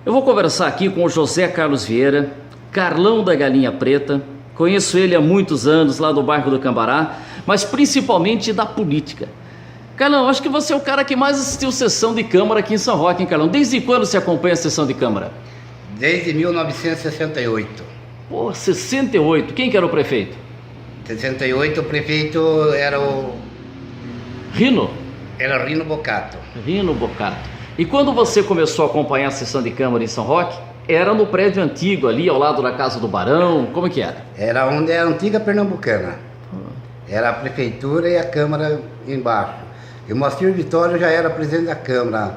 Eu vou conversar aqui com o José Carlos Vieira, Carlão da Galinha Preta. Conheço ele há muitos anos lá do bairro do Cambará, mas principalmente da política. Carlão, acho que você é o cara que mais assistiu sessão de Câmara aqui em São Roque, hein, Carlão? Desde quando você acompanha a sessão de Câmara? Desde 1968. Pô, 68. Quem que era o prefeito? 68 o prefeito era Rino? Era Rino Bocato. Rino Bocato. E quando você começou a acompanhar a sessão de Câmara em São Roque, era no prédio antigo ali, ao lado da Casa do Barão? Como é que era? Era onde é a antiga Pernambucana. Era a prefeitura e a Câmara embaixo. E o Moacir Vitório já era presidente da Câmara.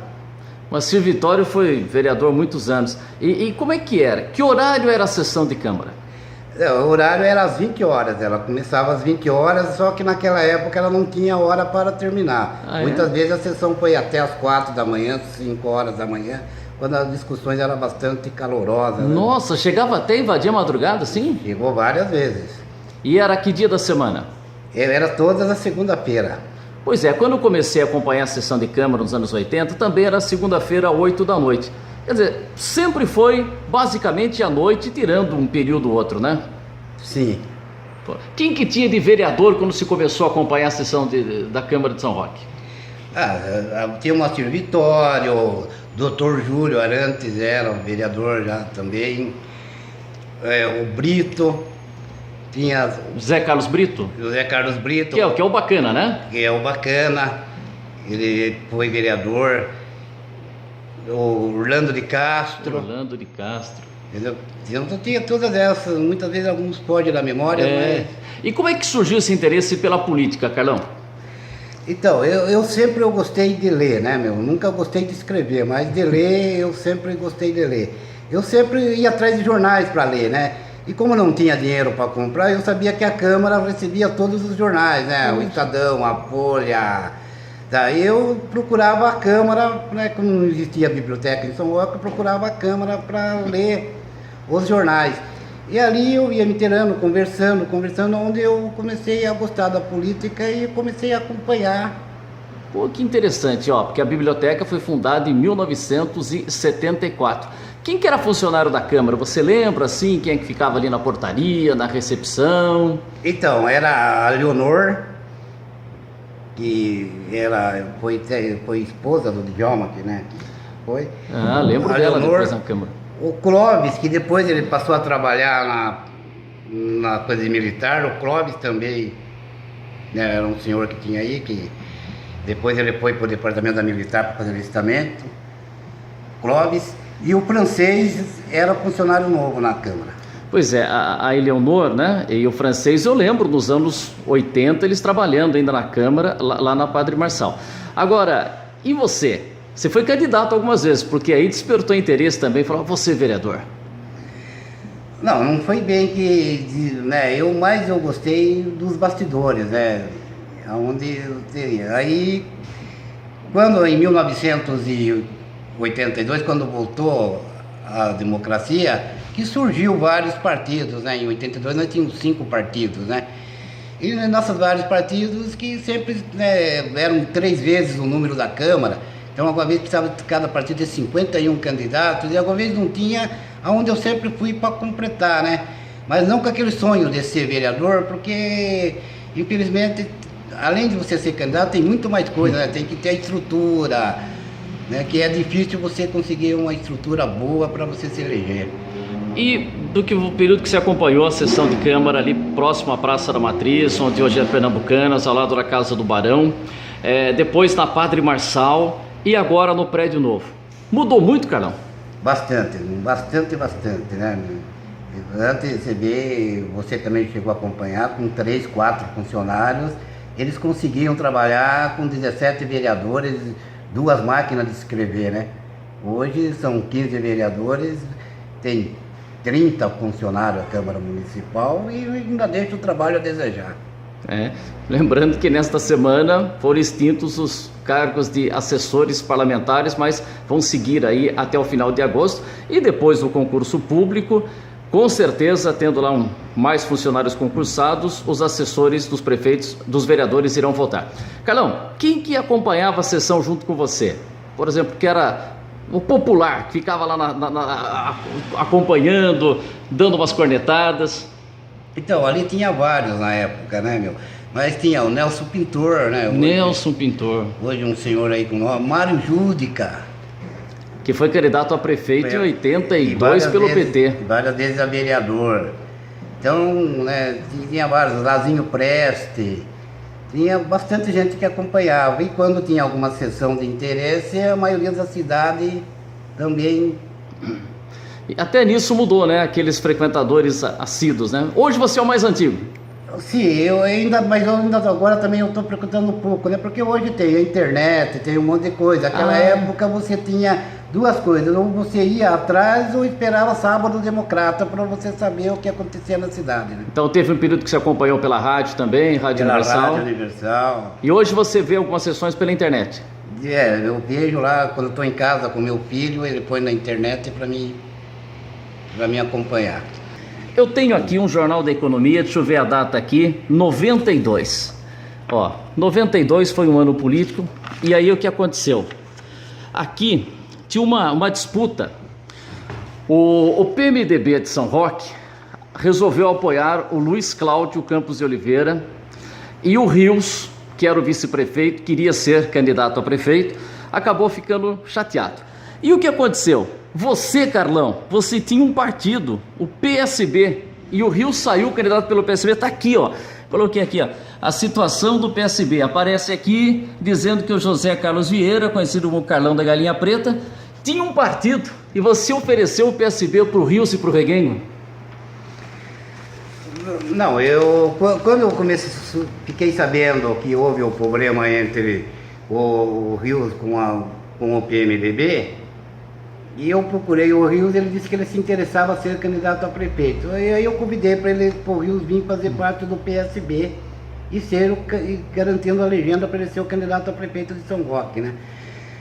Moacir Vitório foi vereador há muitos anos. E como é que era? Que horário era a sessão de Câmara? O horário era às 20 horas, ela começava às 20 horas, só que naquela época ela não tinha hora para terminar. Muitas vezes a sessão foi até às 4 da manhã, 5 horas da manhã, quando as discussões eram bastante calorosas. Nossa, chegava até a invadir a madrugada, sim? Chegou várias vezes. E era que dia da semana? Era todas as segunda-feira. Pois é, quando eu comecei a acompanhar a sessão de Câmara nos anos 80, também era segunda-feira, 8 da noite. Quer dizer, sempre foi basicamente à noite, tirando um período ou outro, né? Sim. Quem que tinha de vereador quando se começou a acompanhar a sessão da Câmara de São Roque? Tinha o Moacir Vitório, o Dr. Júlio Arantes era um vereador já também, o Brito, tinha... José Carlos Brito? José Carlos Brito. Que é o bacana, né? Que é o bacana, ele foi vereador. O Orlando de Castro. Orlando de Castro. Entendeu? Eu tinha todas essas, muitas vezes alguns podem da memória, mas... E como é que surgiu esse interesse pela política, Carlão? Então, eu sempre gostei de ler, né, meu? Nunca gostei de escrever, mas de ler, eu sempre gostei de ler. Eu sempre ia atrás de jornais para ler, né? E como não tinha dinheiro para comprar, eu sabia que a Câmara recebia todos os jornais, né? O Estadão, a Folha... Daí eu procurava a Câmara, né, como não existia biblioteca em São Roque, eu procurava a Câmara para ler os jornais. E ali eu ia me inteirando, conversando, onde eu comecei a gostar da política e comecei a acompanhar. Pô, que interessante, ó, porque a biblioteca foi fundada em 1974. Quem que era funcionário da Câmara? Você lembra, assim, quem é que ficava ali na portaria, na recepção? Então, era a Leonor, que foi esposa do Djalma, né? Foi. Lembro dela depois na Câmara. O Clóvis, que depois ele passou a trabalhar na coisa militar, o Clóvis também, né, era um senhor que tinha aí, que depois ele foi para o departamento da militar para fazer listamento. Clóvis, e o francês era funcionário novo na Câmara. Pois é, a Eleonor, né, e o francês, eu lembro, nos anos 80, eles trabalhando ainda na Câmara, lá na Padre Marçal. Agora, e você? Você foi candidato algumas vezes, porque aí despertou interesse também, falou, você vereador. Não foi bem que, né, eu gostei dos bastidores, né, onde eu teria. Aí, quando em 1982, quando voltou a democracia, que surgiu vários partidos, né? Em 82 nós tínhamos 5 partidos, né? E nossos vários partidos que sempre, né, eram 3 vezes o número da Câmara. Então alguma vez precisava de cada partido ter 51 candidatos e alguma vez não tinha, aonde eu sempre fui para completar, né? Mas não com aquele sonho de ser vereador, porque infelizmente, além de você ser candidato, tem muito mais coisa, né? Tem que ter a estrutura, né? Que é difícil você conseguir uma estrutura boa para você se eleger. E o período que você acompanhou a sessão de Câmara ali próximo à Praça da Matriz, onde hoje é Pernambucanas, ao lado da Casa do Barão, depois na Padre Marçal e agora no prédio novo. Mudou muito, Carlão? Bastante, né? Antes você também chegou a acompanhar, com 3, 4 funcionários, eles conseguiam trabalhar com 17 vereadores, 2 máquinas de escrever, né? Hoje são 15 vereadores, tem 30 funcionários da Câmara Municipal e ainda deixa o trabalho a desejar. Lembrando que nesta semana foram extintos os cargos de assessores parlamentares, mas vão seguir aí até o final de agosto e depois do concurso público, com certeza, tendo lá mais funcionários concursados, os assessores dos prefeitos, dos vereadores irão votar. Carlão, quem que acompanhava a sessão junto com você? Por exemplo, que era o popular, que ficava lá acompanhando, dando umas cornetadas? Então, ali tinha vários na época, né, meu? Mas tinha o Nelson Pintor, né? Hoje, Nelson Pintor. Hoje um senhor aí com o nome, Mário Júdica. Que foi candidato a prefeito em 82 pelo PT. Várias vezes a vereador. Então, né, tinha vários, Lazinho Preste, tinha bastante gente que acompanhava. E quando tinha alguma sessão de interesse, a maioria da cidade também... E até nisso mudou, né? Aqueles frequentadores assíduos, né? Hoje você é o mais antigo. Sim, mas eu ainda agora também eu estou frequentando um pouco, né? Porque hoje tem a internet, tem um monte de coisa. Naquela época você tinha duas coisas, ou você ia atrás ou esperava Sábado Democrata para você saber o que acontecia na cidade, né? Então teve um período que você acompanhou pela rádio também, Rádio Universal. Rádio Universal. E hoje você vê algumas sessões pela internet? Eu vejo lá, quando estou em casa com meu filho, ele põe na internet para me acompanhar. Eu tenho aqui um jornal da economia, deixa eu ver a data aqui, 92. Ó, 92 foi um ano político, e aí o que aconteceu? Aqui tinha uma disputa. O PMDB de São Roque resolveu apoiar o Luiz Cláudio Campos de Oliveira, e o Rios, que era o vice-prefeito, queria ser candidato a prefeito, acabou ficando chateado. E o que aconteceu? Você, Carlão, você tinha um partido, o PSB, e o Rios saiu candidato pelo PSB, tá aqui, ó. Coloquei aqui, ó, a situação do PSB. Aparece aqui dizendo que o José Carlos Vieira, conhecido como Carlão da Galinha Preta, tinha um partido e você ofereceu o PSB para o Rios e para o Reguengo? Não, quando eu fiquei sabendo que houve o problema entre o Rios com o PMDB, e eu procurei o Rios, ele disse que ele se interessava a ser candidato a prefeito. Aí eu convidei para o Rios vir fazer parte do PSB e garantindo a legenda para ele ser o candidato a prefeito de São Roque, né?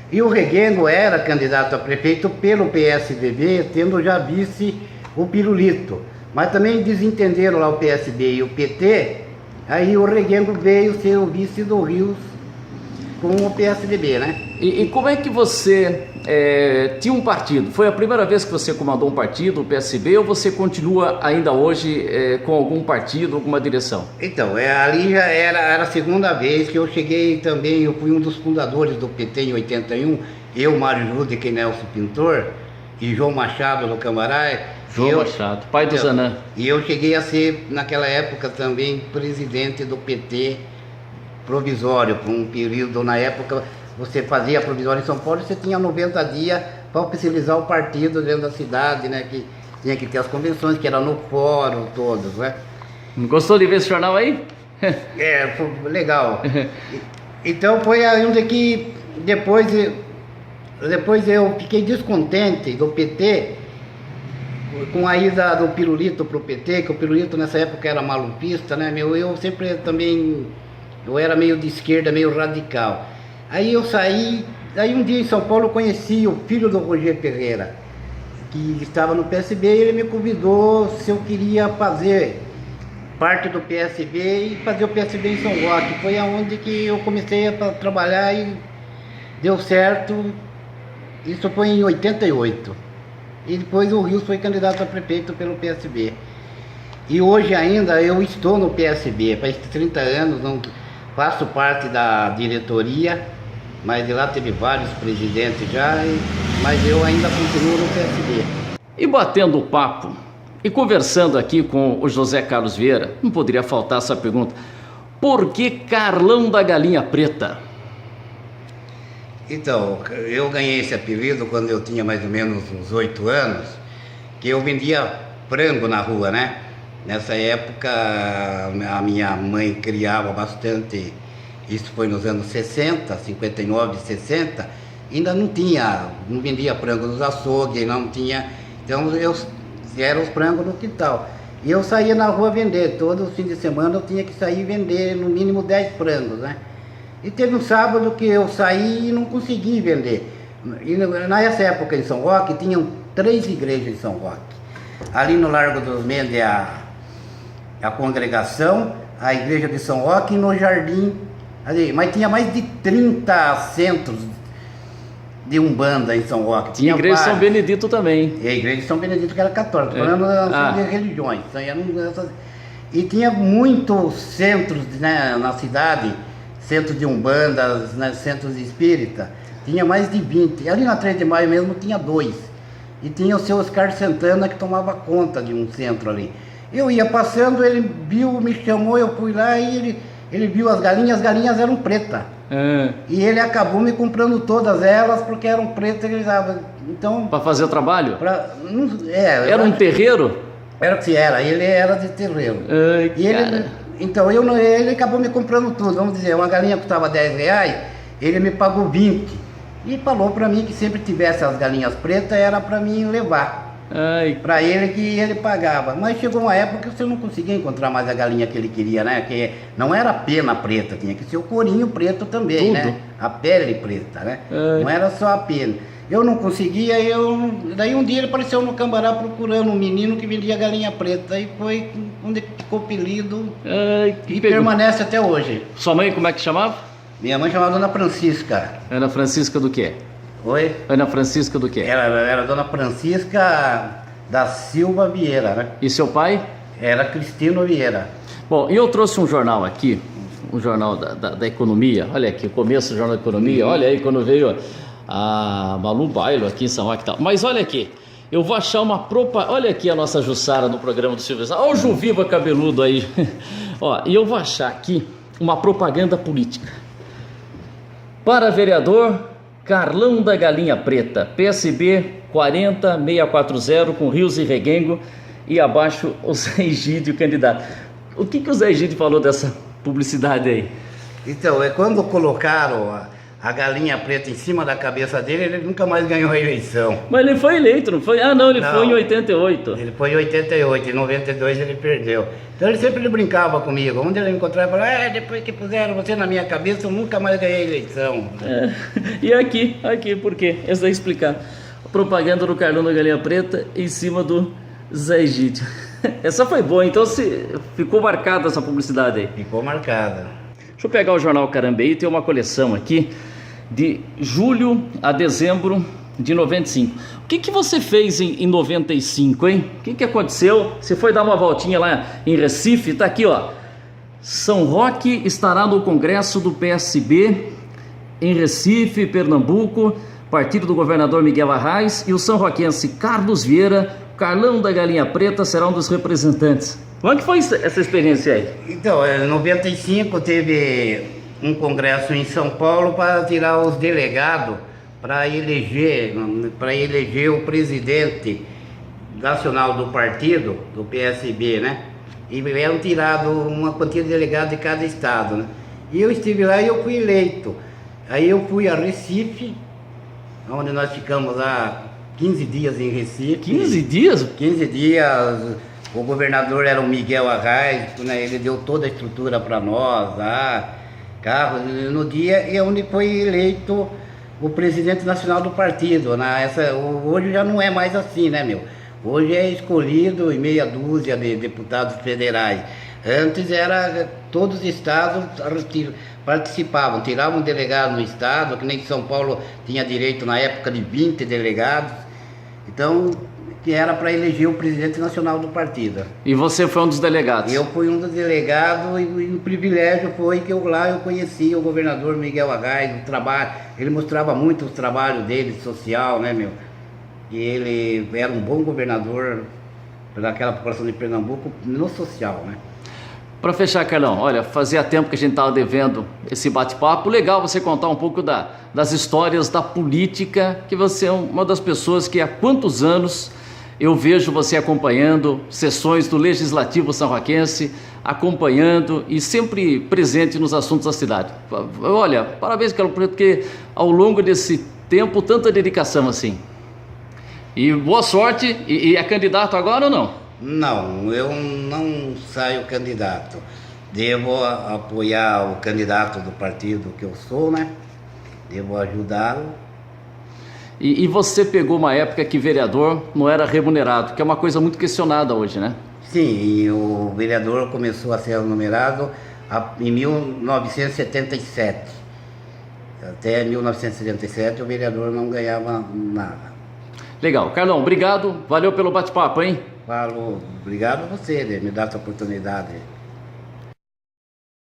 E o Reguengo era candidato a prefeito pelo PSDB, tendo já vice o Pirulito. Mas também desentenderam lá o PSB e o PT, aí o Reguengo veio ser o vice do Rios com o PSDB, né? E como é que você tinha um partido? Foi a primeira vez que você comandou um partido, o PSB, ou você continua ainda hoje com algum partido, alguma direção? Então, ali já era a segunda vez que eu cheguei também, eu fui um dos fundadores do PT em 81, eu, Mário Júdica e Nelson Pintor, e João Machado do Camarai. João Machado, pai do Zanã. E eu cheguei a ser, naquela época também, presidente do PT provisório, por um período, na época, você fazia provisório em São Paulo, você tinha 90 dias para oficializar o partido dentro da cidade, né, que tinha que ter as convenções, que era no fórum, todos, né. Gostou de ver esse jornal aí? Foi legal. Então foi ainda que depois eu fiquei descontente do PT, com a ida do Pirulito para o PT, que o Pirulito nessa época era maluquista, né, eu sempre também, eu era meio de esquerda, meio radical. Aí eu saí, aí um dia em São Paulo eu conheci o filho do Roger Ferreira, que estava no PSB, e ele me convidou se eu queria fazer parte do PSB e fazer o PSB em São Roque. Foi aonde que eu comecei a trabalhar e deu certo. Isso foi em 88. E depois o Rios foi candidato a prefeito pelo PSB. E hoje ainda eu estou no PSB, faz 30 anos, não faço parte da diretoria, mas de lá teve vários presidentes já, mas eu ainda continuo no PSB. E batendo o papo e conversando aqui com o José Carlos Vieira, não poderia faltar essa pergunta: por que Carlão da Galinha Preta? Então, eu ganhei esse apelido quando eu tinha mais ou menos uns 8 anos, que eu vendia frango na rua, né? Nessa época a minha mãe criava bastante, isso foi nos anos 60, 59, 60, ainda não vendia frango nos açougues, não tinha, então eram os frangos no quintal. E eu saía na rua vender, todo fim de semana eu tinha que sair vender no mínimo 10 frangos, né? E teve um sábado que eu saí e não consegui vender. E nessa época em São Roque, tinham 3 igrejas em São Roque. Ali no Largo dos Mendes a congregação, a igreja de São Roque, e no Jardim, ali, mas tinha mais de 30 centros de Umbanda em São Roque. Tinha igreja de São Benedito também. E a igreja de São Benedito, que era católica, falando de religiões. E tinha muitos centros, né, na cidade, centros de Umbandas, né, centros espíritas. Tinha mais de 20. Ali na 3 de Maio mesmo tinha 2. E tinha o seu Oscar Santana que tomava conta de um centro ali. Eu ia passando, ele viu, me chamou, eu fui lá e ele viu as galinhas eram pretas. E ele acabou me comprando todas elas porque eram pretas. Então, para fazer o trabalho? Era um terreiro? Era o que era, ele era de terreiro. E ele acabou me comprando tudo. Vamos dizer, uma galinha custava R$10, ele me pagou 20. E falou para mim que sempre tivesse as galinhas pretas, era para mim levar. Para ele que ele pagava. Mas chegou uma época que você não conseguia encontrar mais a galinha que ele queria, né? Que não era a pena preta, tinha que ser o corinho preto também, tudo, né? A pele preta, né? Não era só a pena. Eu não conseguia, daí um dia ele apareceu no Cambará procurando um menino que vendia galinha preta. E foi onde ficou apelido e permanece até hoje. Sua mãe como é que chamava? Minha mãe chamava Dona Francisca. Ana Francisca do quê? Oi? Ana Francisca do quê? Era Dona Francisca da Silva Vieira, né? E seu pai? Era Cristino Vieira. Bom, e eu trouxe um jornal aqui, um jornal da economia. Olha aqui, o começo do Jornal da Economia. Olha aí, quando veio a Malu Bailo aqui em São Roque e tal. Mas olha aqui, eu vou achar uma propaganda. Olha aqui a nossa Jussara no programa do Silvio Santos. Olha o Juviva cabeludo aí. Ó, e eu vou achar aqui uma propaganda política. Para vereador Carlão da Galinha Preta, PSB 40640, com Rios e Reguengo, e abaixo o Zé Egídio, candidato. O que o Zé Egídio falou dessa publicidade aí? Então, quando colocaram a galinha preta em cima da cabeça dele, ele nunca mais ganhou a eleição. Mas ele foi eleito, não foi? Ah, não, ele foi em 88. Ele foi em 88, em 92 ele perdeu. Então ele sempre brincava comigo. Onde ele me encontrava, ele falava, depois que puseram você na minha cabeça, eu nunca mais ganhei a eleição. E aqui, por quê? Essa daí explicar. A propaganda do Carlão da Galinha Preta em cima do Zé Egídio. Essa foi boa, então ficou marcada essa publicidade aí. Ficou marcada. Deixa eu pegar o jornal Carambeí, tem uma coleção aqui de julho a dezembro de 95. O que você fez em 95, hein? O que aconteceu? Você foi dar uma voltinha lá em Recife, tá aqui, ó. São Roque estará no congresso do PSB em Recife, Pernambuco, partido do governador Miguel Arraes, e o são-roquense Carlos Vieira, Carlão da Galinha Preta, será um dos representantes. Como é que foi essa experiência aí? Então, em 95 teve um congresso em São Paulo para tirar os delegados para eleger o presidente nacional do partido, do PSB, né? E eram tirados uma quantia de delegados de cada estado, né? E eu estive lá e eu fui eleito. Aí eu fui a Recife, onde nós ficamos lá 15 dias em Recife. 15 dias? 15 dias. O governador era o Miguel Arraes, né? Ele deu toda a estrutura para nós lá. Carros, no dia e onde foi eleito o presidente nacional do partido. Hoje já não é mais assim, né, meu? Hoje é escolhido em meia dúzia de deputados federais. Antes todos os estados participavam, tiravam um delegado no estado, que nem São Paulo tinha direito na época de 20 delegados. Então, que era para eleger o presidente nacional do partido. E você foi um dos delegados? Eu fui um dos delegados e o privilégio foi que eu conheci o governador Miguel Arraes, o trabalho, ele mostrava muito o trabalho dele, social, né, meu? E ele era um bom governador daquela população de Pernambuco no social, né? Para fechar, Carlão, olha, fazia tempo que a gente estava devendo esse bate-papo. Legal você contar um pouco das histórias da política, que você é uma das pessoas que há quantos anos eu vejo você acompanhando sessões do Legislativo São-Roquense, acompanhando e sempre presente nos assuntos da cidade. Olha, parabéns, Carlão, porque ao longo desse tempo, tanta dedicação assim. E boa sorte, e é candidato agora ou não? Não, eu não saio candidato. Devo apoiar o candidato do partido que eu sou, né? Devo ajudá-lo. E você pegou uma época que vereador não era remunerado, que é uma coisa muito questionada hoje, né? Sim, e o vereador começou a ser remunerado em 1977. Até 1977 o vereador não ganhava nada. Legal. Carlão, obrigado. Valeu pelo bate-papo, hein? Falo, obrigado a você, né, me dar essa oportunidade.